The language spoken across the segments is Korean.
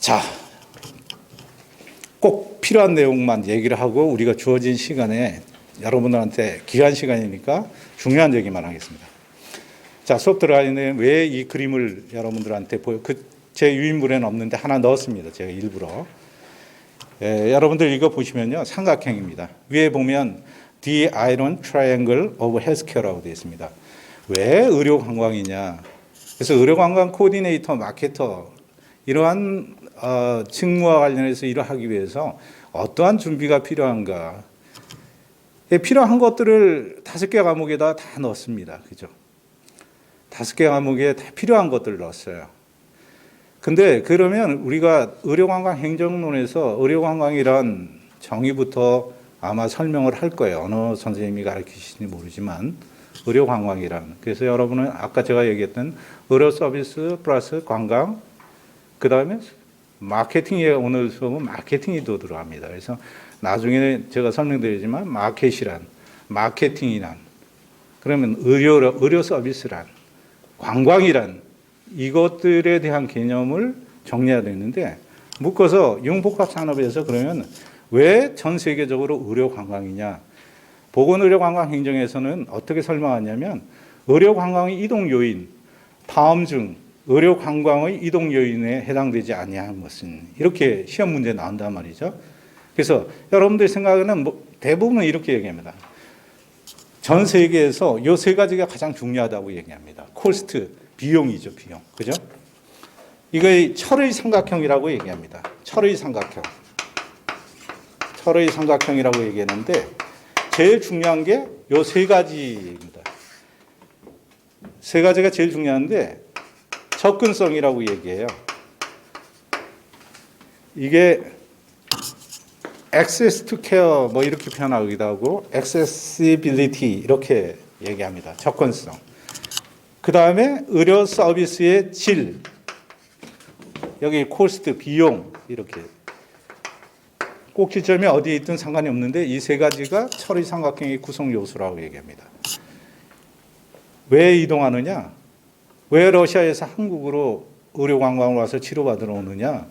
자, 꼭 필요한 내용만 얘기를 하고 우리가 주어진 시간에 여러분들한테 귀한 시간이니까 중요한 얘기만 하겠습니다. 자, 수업 들어가는데 왜 이 그림을 여러분들한테 제 유인물에는 없는데 하나 넣었습니다. 제가 일부러. 여러분들 이거 보시면요. 삼각형입니다. 위에 보면 The Iron Triangle of Healthcare라고 되어 있습니다. 왜 의료관광이냐. 그래서 의료관광 코디네이터, 마케터 이러한 직무와 관련해서 일을 하기 위해서 어떠한 준비가 필요한가. 필요한 것들을 5개 과목에다 다 넣었습니다. 그죠? 5개 과목에 다 필요한 것들을 넣었어요. 근데 그러면 우리가 의료관광 행정론에서 의료관광이란 정의부터 아마 설명을 할 거예요. 어느 선생님이 가르치시는지 모르지만 의료관광이란. 그래서 여러분은 아까 제가 얘기했던 의료 서비스 플러스 관광, 그 다음에 마케팅에 오늘 수업은 마케팅이 또 들어갑니다. 그래서 나중에 제가 설명드리지만 마케팅이란, 그러면 의료 서비스란, 관광이란 이것들에 대한 개념을 정리해야 되는데 묶어서 융복합산업에서 그러면 왜 전 세계적으로 의료관광이냐. 보건의료관광행정에서는 어떻게 설명하냐면 의료관광의 이동 요인, 다음 중 의료관광의 이동 요인에 해당되지 아니한 것은 이렇게 시험 문제 나온단 말이죠. 그래서 여러분들 생각에는 대부분은 이렇게 얘기합니다. 전 세계에서 이 3가지가 가장 중요하다고 얘기합니다. 코스트, 비용이죠, 비용. 그죠? 이거 철의 삼각형이라고 얘기합니다. 철의 삼각형. 철의 삼각형이라고 얘기하는데 제일 중요한 게 이 3가지입니다. 3가지가 제일 중요한데 접근성이라고 얘기해요. 이게 access to care 뭐 이렇게 표현하기도 하고 accessibility 이렇게 얘기합니다. 접근성. 그 다음에 의료 서비스의 질, 여기 코스트, 비용 이렇게 꼭지점이 어디에 있든 상관이 없는데 이 3가지가 철의 삼각형의 구성 요소라고 얘기합니다. 왜 이동하느냐? 왜 러시아에서 한국으로 의료관광을 와서 치료받으러 오느냐?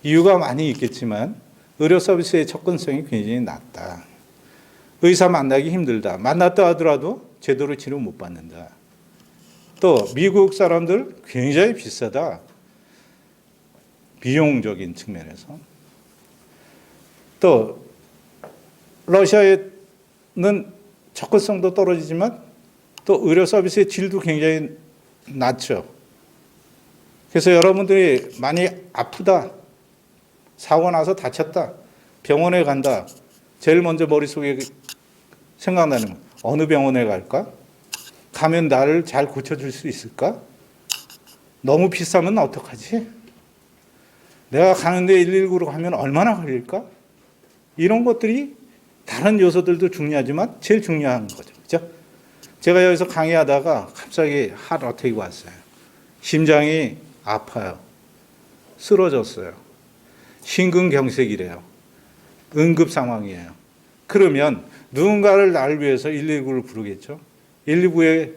이유가 많이 있겠지만 의료 서비스의 접근성이 굉장히 낮다. 의사 만나기 힘들다. 만났다 하더라도 제대로 치료 못 받는다. 또 미국 사람들 굉장히 비싸다. 비용적인 측면에서. 또 러시아에는 접근성도 떨어지지만 또 의료 서비스의 질도 굉장히 낮죠. 그래서 여러분들이 많이 아프다, 사고 나서 다쳤다, 병원에 간다. 제일 먼저 머릿속에 생각나는 건 어느 병원에 갈까? 가면 나를 잘 고쳐줄 수 있을까? 너무 비싸면 어떡하지? 내가 가는데 119로 가면 얼마나 걸릴까? 이런 것들이 다른 요소들도 중요하지만 제일 중요한 거죠. 그죠? 제가 여기서 강의하다가 갑자기 하트 어택이 왔어요. 심장이 아파요. 쓰러졌어요. 심근경색이래요. 응급 상황이에요. 그러면 누군가를 나를 위해서 119를 부르겠죠. 119에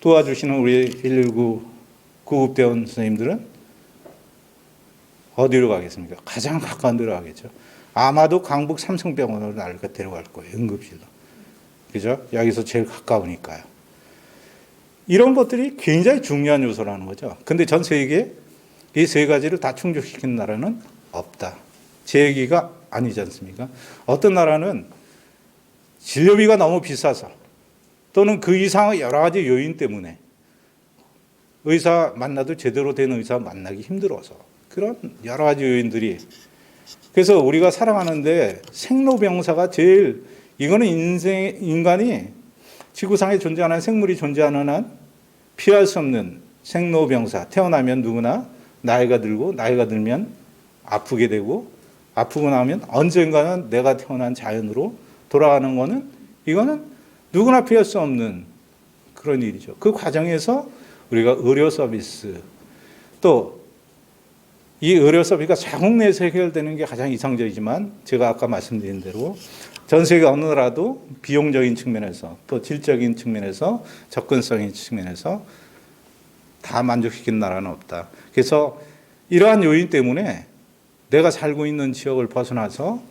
도와주시는 우리 119 구급대원 선생님들은 어디로 가겠습니까? 가장 가까운 데로 가겠죠. 아마도 강북 삼성병원으로 나를 데려갈 거예요. 응급실로. 그죠? 여기서 제일 가까우니까요. 이런 것들이 굉장히 중요한 요소라는 거죠. 근데 전 세계에 이 3가지를 다 충족시키는 나라는 없다. 제 얘기가 아니지 않습니까? 어떤 나라는 진료비가 너무 비싸서 또는 그 이상의 여러 가지 요인 때문에 의사 만나도 제대로 된 의사 만나기 힘들어서 그런 여러 가지 요인들이. 그래서 우리가 살아가는데 생로병사가 제일, 이거는 인간이 지구상에 존재하는 생물이 존재하는 한 피할 수 없는 생로병사. 태어나면 누구나 나이가 들고 나이가 들면 아프게 되고 아프고 나면 언젠가는 내가 태어난 자연으로 돌아가는 거는 이거는 누구나 피할 수 없는 그런 일이죠. 그 과정에서 우리가 의료 서비스, 또 이 의료 서비스가 자국 내에서 해결되는 게 가장 이상적이지만 제가 아까 말씀드린 대로 전 세계 어느 나라도 비용적인 측면에서 또 질적인 측면에서 접근성의 측면에서 다 만족시키는 나라는 없다. 그래서 이러한 요인 때문에 내가 살고 있는 지역을 벗어나서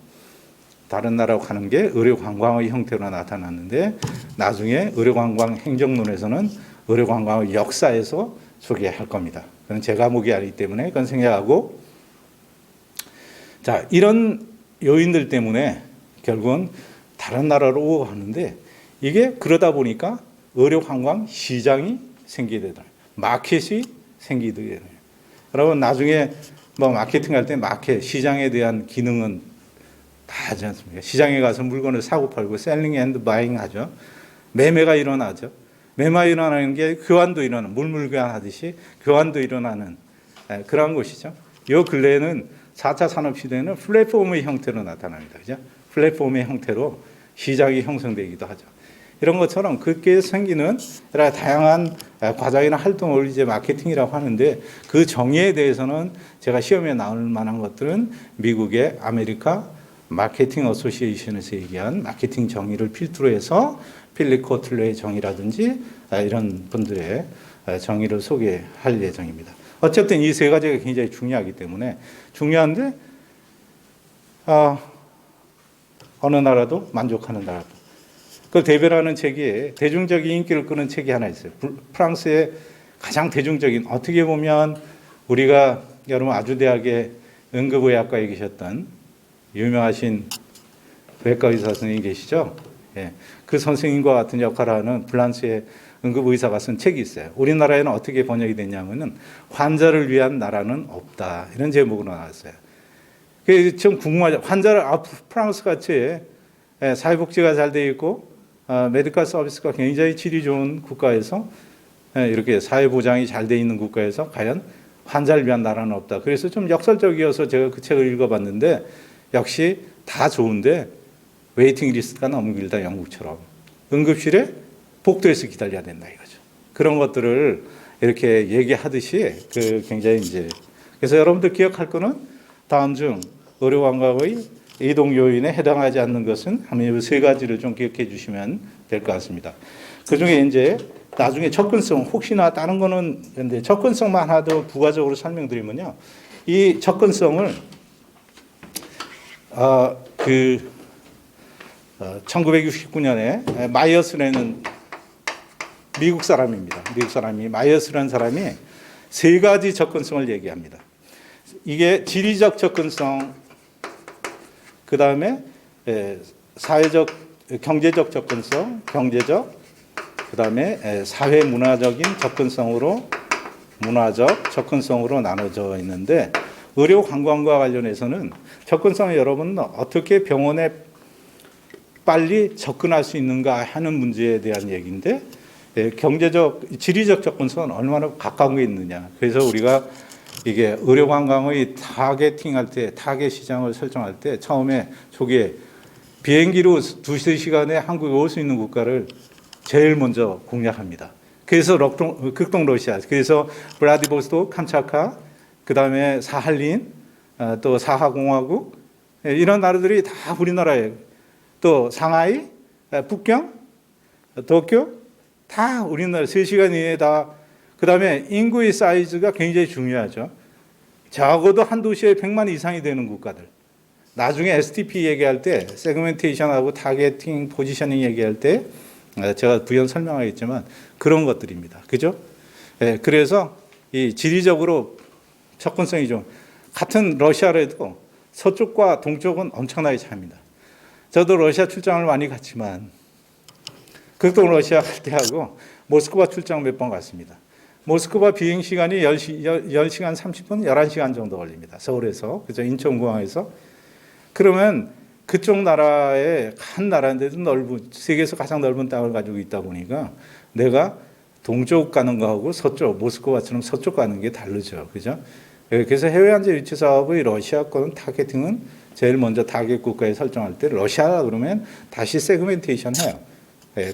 다른 나라로 가는 게 의료관광의 형태로 나타났는데 나중에 의료관광 행정론에서는 의료관광의 역사에서 소개할 겁니다. 그건 제 과목이 아니기 때문에 그건 생략하고, 자, 이런 요인들 때문에 결국은 다른 나라로 가는데 이게 그러다 보니까 의료관광 시장이 생기게 되더라고요. 마켓이 생기게 되더라고요. 여러분 나중에 뭐 마케팅할 때 마켓, 시장에 대한 기능은 다 하지 않습니까? 시장에 가서 물건을 사고 팔고 셀링 앤드 바잉 하죠. 매매가 일어나죠. 매매가 일어나는 게 교환도 일어나는, 물물 교환하듯이 교환도 일어나는 그런 곳이죠. 이 근래에는 4차 산업시대에는 플랫폼의 형태로 나타납니다. 그죠? 플랫폼의 형태로 시장이 형성되기도 하죠. 이런 것처럼 그렇게 생기는 여러 다양한 과정이나 활동을 이제 마케팅이라고 하는데 그 정의에 대해서는 제가 시험에 나올 만한 것들은 미국의 아메리카 마케팅 어소시에이션에서 얘기한 마케팅 정의를 필두로 해서 필립 코틀러의 정의라든지 이런 분들의 정의를 소개할 예정입니다. 어쨌든 이 세 가지가 굉장히 중요하기 때문에 중요한데 어느 나라도 만족하는 나라도 그걸 대변하는 책이 대중적인 인기를 끄는 책이 하나 있어요. 프랑스의 가장 대중적인, 어떻게 보면 우리가 여러분 아주대학의 응급의학과에 계셨던 유명하신 외과 의사 선생님 계시죠? 예. 그 선생님과 같은 역할을 하는 프랑스의 응급의사가 쓴 책이 있어요. 우리나라에는 어떻게 번역이 됐냐면은 환자를 위한 나라는 없다, 이런 제목으로 나왔어요. 좀 궁금하죠. 환자를 프랑스 같이 사회복지가 잘 돼 있고 메디컬 서비스가 굉장히 질이 좋은 국가에서 이렇게 사회보장이 잘 돼 있는 국가에서 과연 환자를 위한 나라는 없다. 그래서 좀 역설적이어서 제가 그 책을 읽어봤는데 역시 다 좋은데 웨이팅 리스트가 너무 길다. 영국처럼 응급실에 복도에서 기다려야 된다 이거죠. 그런 것들을 이렇게 얘기하듯이 굉장히 이제 그래서 여러분들 기억할 거는 다음 중 의료관광의 이동 요인에 해당하지 않는 것은 하면 세 가지를 좀 기억해 주시면 될 것 같습니다. 그 중에 이제 나중에 접근성, 혹시나 다른 거는 근데 접근성만 하나 더 부가적으로 설명드리면요. 이 접근성을 1969년에 마이어스라는 미국 사람입니다. 미국 사람이 마이어스라는 사람이 세 가지 접근성을 얘기합니다. 이게 지리적 접근성, 그 다음에 사회적, 경제적 접근성, 경제적, 그 다음에 사회 문화적인 접근성으로 문화적 접근성으로 나눠져 있는데 의료 관광과 관련해서는 접근성을 여러분 어떻게 병원에 빨리 접근할 수 있는가 하는 문제에 대한 얘기인데 경제적, 지리적 접근성은 얼마나 가까운 게 있느냐. 그래서 우리가 이게 의료관광의 타겟팅할 때, 타겟 시장을 설정할 때 처음에 초기에 비행기로 2-3시간에 한국에 올 수 있는 국가를 제일 먼저 공략합니다. 그래서 극동 러시아, 그래서 블라디보스토크, 캄차카, 그 다음에 사할린, 또 사하공화국 이런 나라들이 다 우리나라에, 또 상하이, 북경, 도쿄 다 우리나라 3시간 이내에 다. 그 다음에 인구의 사이즈가 굉장히 중요하죠. 적어도 한 도시에 100만 이상이 되는 국가들. 나중에 STP 얘기할 때 세그멘테이션하고 타겟팅, 포지셔닝 얘기할 때 제가 부연 설명하겠지만 그런 것들입니다. 그죠? 예, 그래서 이 지리적으로 접근성이 좀 같은 러시아라도 서쪽과 동쪽은 엄청나게 차이입니다. 저도 러시아 출장을 많이 갔지만 극동 러시아 갈 때하고 모스크바 출장 몇 번 갔습니다. 모스크바 비행 시간이 10시간 30분, 11시간 정도 걸립니다. 서울에서, 그죠? 인천공항에서. 그러면 그쪽 나라의 한 나라인데도 넓은, 세계에서 가장 넓은 땅을 가지고 있다 보니까 내가 동쪽 가는 거하고 서쪽, 모스크바처럼 서쪽 가는 게 다르죠. 그죠? 그래서 해외 안전 유치 사업의 러시아 거는 타겟팅은 제일 먼저 타겟 국가에 설정할 때 러시아라 그러면 다시 세그멘테이션 해요.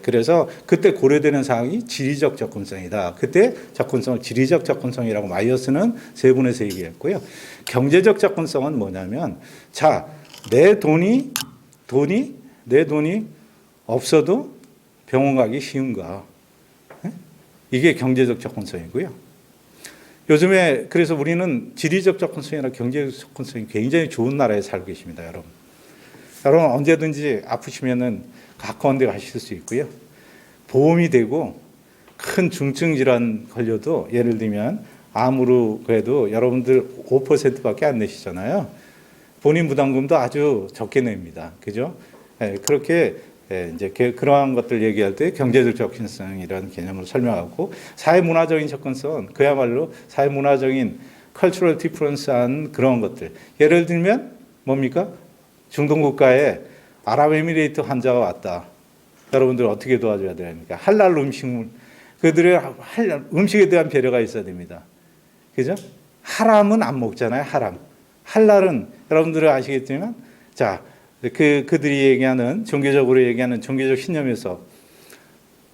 그래서 그때 고려되는 사항이 지리적 접근성이다. 그때 접근성을 지리적 접근성이라고 마이어스는 세 분에서 얘기했고요. 경제적 접근성은 뭐냐면, 자, 내 돈이 없어도 병원 가기 쉬운가? 이게 경제적 접근성이고요. 요즘에 그래서 우리는 지리적 접근성이나 경제적 접근성이 굉장히 좋은 나라에 살고 계십니다, 여러분. 여러분 언제든지 아프시면은 가까운 데 가실 수 있고요. 보험이 되고 큰 중증 질환 걸려도 예를 들면 암으로 그래도 여러분들 5%밖에 안 내시잖아요. 본인 부담금도 아주 적게 냅니다. 그죠? 예, 그렇게 이제 그러한 것들 얘기할 때 경제적 접근성이라는 개념을 설명하고 사회문화적인 접근성, 그야말로 사회문화적인 cultural difference한 그런 것들. 예를 들면 뭡니까? 중동 국가에 아랍에미레이트 환자가 왔다. 여러분들 어떻게 도와줘야 됩니까? 할랄 음식물, 그들의 음식에 대한 배려가 있어야 됩니다. 그죠? 하람은 안 먹잖아요. 하람. 할랄은 여러분들은 아시겠지만, 자, 그들이 얘기하는 종교적으로 얘기하는 종교적 신념에서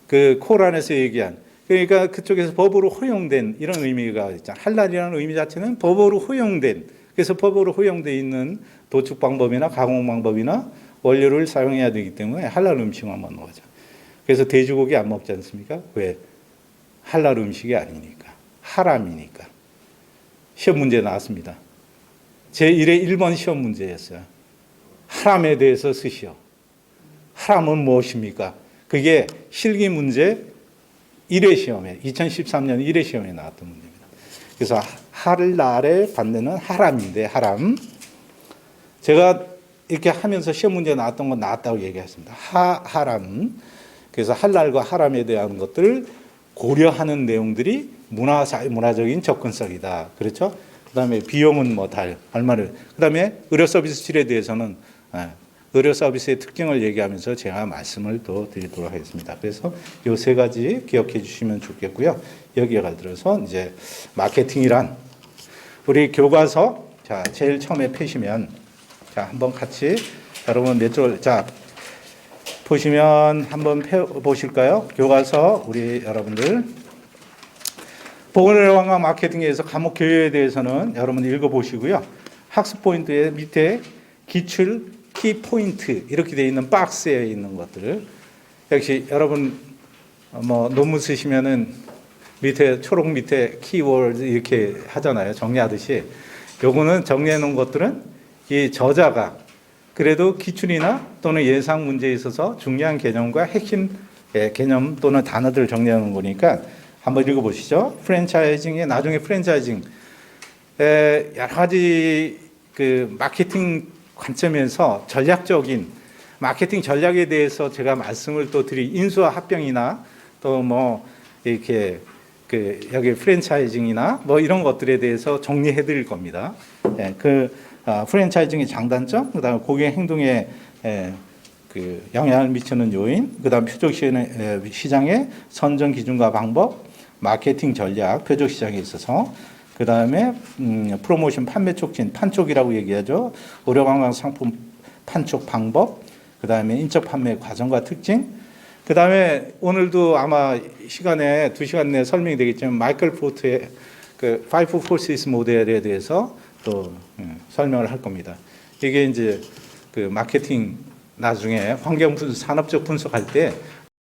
그 코란에서 얘기한 그러니까 그쪽에서 법으로 허용된 이런 의미가 있잖아요. 할랄이라는 의미 자체는 법으로 허용된 그래서 법으로 허용되어 있는 도축 방법이나 가공 방법이나 원료를 사용해야 되기 때문에 할랄 음식만 먹는 거죠. 그래서 돼지고기 안 먹지 않습니까? 왜? 할랄 음식이 아니니까. 하람이니까. 시험 문제 나왔습니다. 제1회 1번 시험 문제였어요. 하람에 대해서 쓰시오. 하람은 무엇입니까? 그게 실기 문제 1회 시험에 2013년 1회 시험에 나왔던 문제입니다. 그래서 할랄의 반대는 하람인데 하람. 제가 이렇게 하면서 시험 문제 나왔던 건 나왔다고 얘기했습니다. 하람. 그래서 할랄과 하람에 대한 것들을 고려하는 내용들이 문화적인 접근성이다. 그렇죠? 그다음에 비용은 뭐 달 얼마를. 그다음에 의료 서비스 질에 대해서는 의료 서비스의 특징을 얘기하면서 제가 말씀을 또 드리도록 하겠습니다. 그래서 이 세 가지 기억해 주시면 좋겠고요. 여기에 들어서 이제 마케팅이란 우리 교과서 자 제일 처음에 펴시면 자 한번 같이 여러분 몇 줄 자 보시면 한번 펴 보실까요? 교과서 우리 여러분들 보건의료 관광 마케팅에서 과목 교육에 대해서는 여러분 읽어보시고요. 학습 포인트에 밑에 기출, 키 포인트 이렇게 되어 있는 박스에 있는 것들 역시 여러분 뭐 논문 쓰시면은 밑에 초록 밑에 키워드 이렇게 하잖아요. 정리하듯이 요거는 정리해 놓은 것들은 이 저자가 그래도 기출이나 또는 예상 문제에 있어서 중요한 개념과 핵심 개념 또는 단어들을 정리해 놓은 거니까 한번 읽어보시죠. 프랜차이징에 나중에 프랜차이징 여러 가지 그 마케팅 관점에서 전략적인 마케팅 전략에 대해서 제가 말씀을 또 드리 인수와 합병이나 또 뭐 이렇게 그 여기 프랜차이징이나 뭐 이런 것들에 대해서 정리해 드릴 겁니다. 프랜차이징의 장단점, 그다음에 고객 행동에 그 영향을 미치는 요인, 그다음 표적 시장의 선정 기준과 방법, 마케팅 전략, 표적 시장에 있어서 그다음에 프로모션 판매 촉진, 판촉이라고 얘기하죠. 의료관광 상품 판촉 방법, 그다음에 인적 판매 과정과 특징, 그다음에 오늘도 아마 시간에 2시간 내에 설명이 되겠지만 마이클 포트의 그 5 forces 모델에 대해서 또 설명을 할 겁니다. 이게 이제 그 마케팅 나중에 환경 분석, 산업적 분석할 때